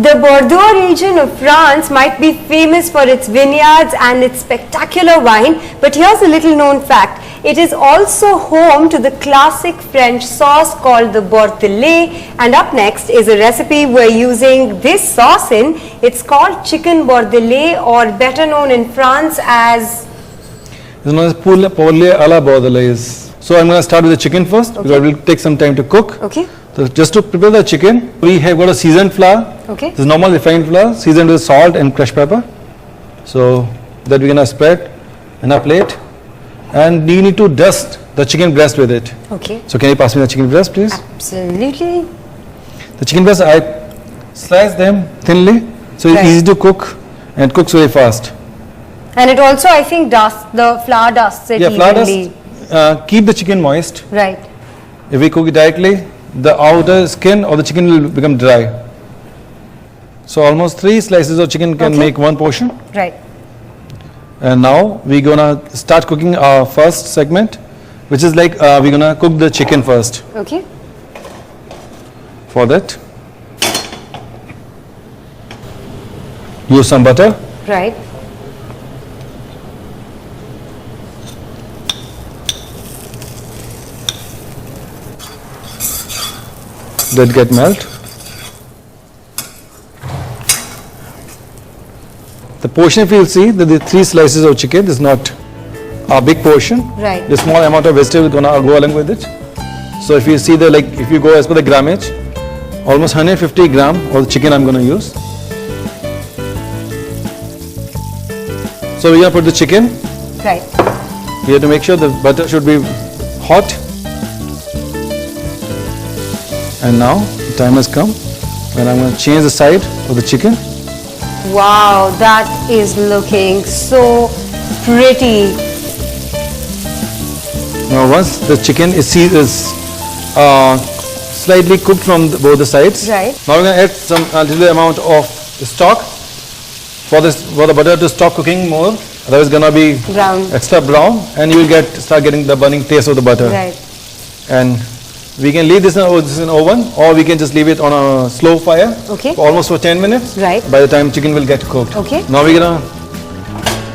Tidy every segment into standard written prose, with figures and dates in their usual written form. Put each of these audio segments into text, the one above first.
The Bordeaux region of France might be famous for its vineyards and its spectacular wine, but here's a little known fact. It is also home to the classic French sauce called the Bordelais, and up next is a recipe we're using this sauce in. It's called chicken Bordelais, or better known in France as... It's known as poulet à la Bordelaise. So I'm going to start with the chicken first, because it will take some time to cook. Okay. So just to prepare the chicken, we have got a seasoned flour. Okay. This is normal refined flour, seasoned with salt and crushed pepper. So that we're going to spread in a plate. And you need to dust the chicken breast with it. Okay. So can you pass me the chicken breast, please? Absolutely. The chicken breast, I slice them thinly, so it's easy to cook and it cooks very fast. And it also, I think, the flour dusts it evenly. Flour dust, keep the chicken moist. Right. If we cook it directly, the outer skin of the chicken will become dry. So almost 3 slices of chicken can make one portion. Right. And now we're gonna start cooking our first segment, which is like we're gonna cook the chicken first. Okay. For that, use some butter. Right. That get melt. The portion, if you'll see, that the 3 slices of chicken is not a big portion. Right. The small amount of vegetable is gonna go along with it. So if you see the, like, if you go as per the grammage, almost 150 gram of the chicken I'm gonna use. So we are put the chicken. Right. We have to make sure the butter should be hot. And now the time has come when I'm going to change the side of the chicken. Wow, that is looking so pretty. Now once the chicken is slightly cooked from both the sides. Right. Now we're going to add a little amount of stock for the butter to stop cooking more. Otherwise it's going to be extra brown, and you will start getting the burning taste of the butter. Right. And we can leave this in oven, or we can just leave it on a slow fire for almost 10 minutes. Right. By the time chicken will get cooked. Okay. Now we're gonna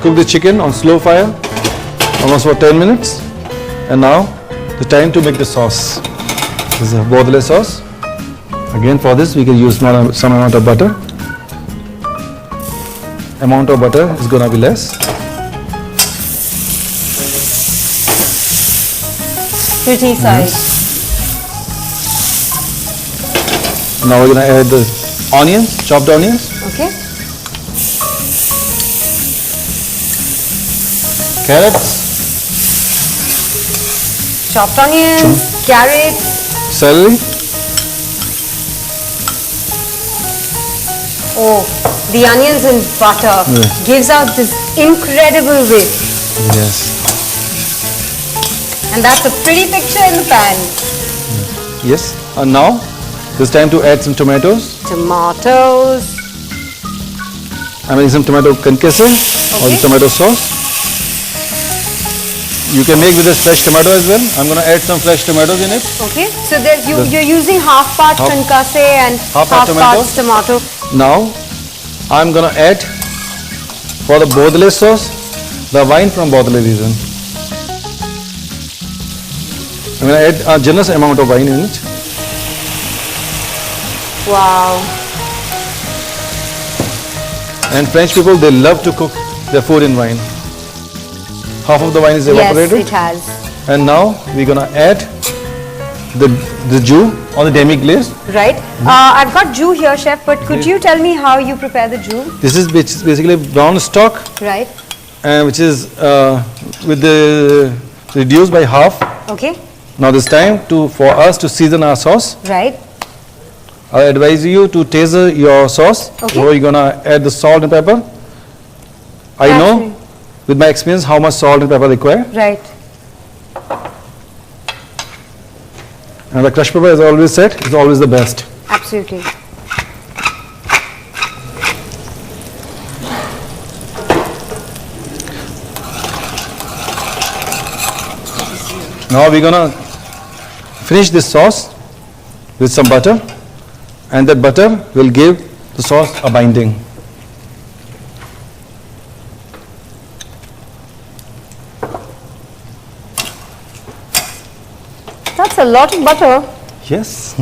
cook the chicken on slow fire almost for 10 minutes. And now the time to make the sauce. This is a Bordelais sauce. Again, for this we can use some amount of butter. Amount of butter is gonna be less. Pretty size. Now we're going to add the onions, chopped onions. Okay. Carrots. Chopped onions, carrots. Celery. Oh, the onions and butter gives out this incredible whiff. Yes. And that's a pretty picture in the pan. Yes. And now it's time to add some tomatoes. Tomatoes. I'm adding some tomato concasse or the tomato sauce. You can make with this fresh tomato as well. I'm going to add some fresh tomatoes in it. Okay. So you're using half part concasse and half part tomato. Now I'm going to add, for the Bordelais sauce, the wine from Bordelais region. I'm going to add a generous amount of wine in it. Wow. And French people, they love to cook their food in wine. Half of the wine is evaporated. Yes, it has. And now we're going to add the jus or the demi-glace. Right. I've got jus here, chef, but could you tell me how you prepare the jus? This is basically brown stock. Right. Which is reduced by half. Okay. Now this time for us to season our sauce. Right. I advise you to taste your sauce before you're gonna add the salt and pepper. I know with my experience how much salt and pepper require. Right. And the crushed pepper, as I always said, is always the best. Absolutely. Now we're gonna finish this sauce with some butter, and that butter will give the sauce a binding. That's a lot of butter. Yes.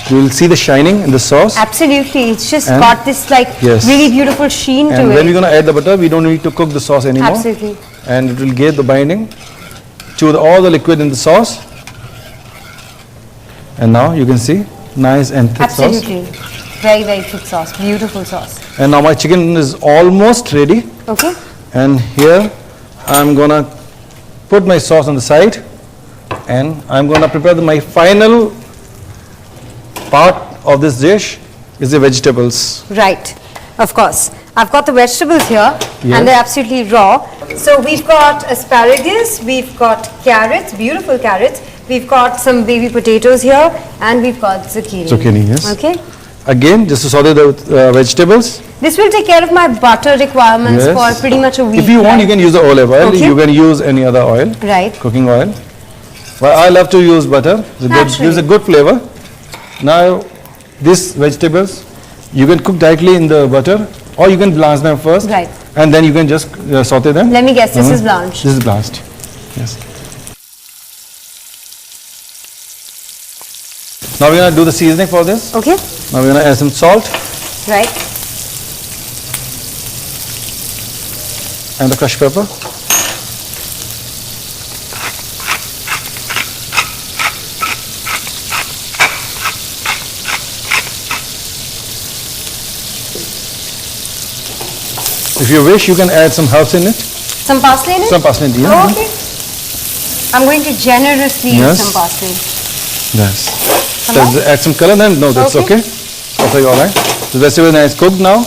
You will see the shining in the sauce. Absolutely, it's just And- got this like Yes. really beautiful sheen to And when we're it. going to add the butter, we don't need to cook the sauce anymore. Absolutely. And it will get the binding to all the liquid in the sauce. And now you can see nice and thick sauce. Absolutely. Very, very thick sauce. Beautiful sauce. And now my chicken is almost ready. Okay. And here I'm gonna put my sauce on the side, and I'm gonna prepare my final part of this dish is the vegetables. Right. Of course. I've got the vegetables here Yes. and they're absolutely raw. So we've got asparagus, we've got carrots, beautiful carrots. We've got some baby potatoes here and we've got zucchini. Zucchini, yes. Okay. Again, just to saute the vegetables. This will take care of my butter requirements Yes. for pretty much a week. If you want, you can use the olive oil. Okay. You can use any other oil, Right. cooking oil. But I love to use butter. It gives a good flavor. Now, these vegetables, you can cook directly in the butter, or you can blanch them first, Right. and then you can just saute them. Let me guess, this is blanched. This is blanched. Yes. Now we're gonna do the seasoning for this. Okay. Now we're gonna add some salt Right. and the crushed pepper. If you wish, you can add some herbs in it. Some parsley in it? Some parsley in it. Oh, okay. I'm going to generously use Yes. some parsley. Yes. Some Does more? it add some color then? No, that's Okay. okay. Okay, all right. The vegetable is cooked now.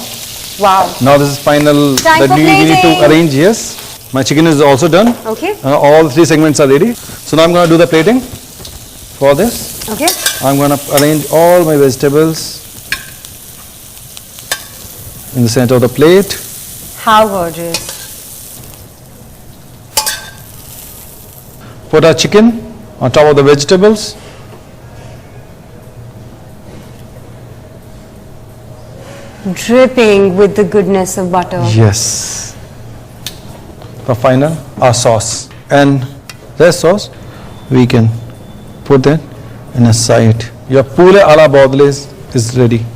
Wow. Now this is final Time that for we need to plating. arrange. Yes. My chicken is also done. Okay. All three segments are ready. So now I'm going to do the plating for this. Okay. I'm going to arrange all my vegetables in the center of the plate. How gorgeous. Put our chicken on top of the vegetables. Dripping with the goodness of butter. Yes. For final, our sauce. And that sauce, we can put that in a side. Your pule ala baudle is ready.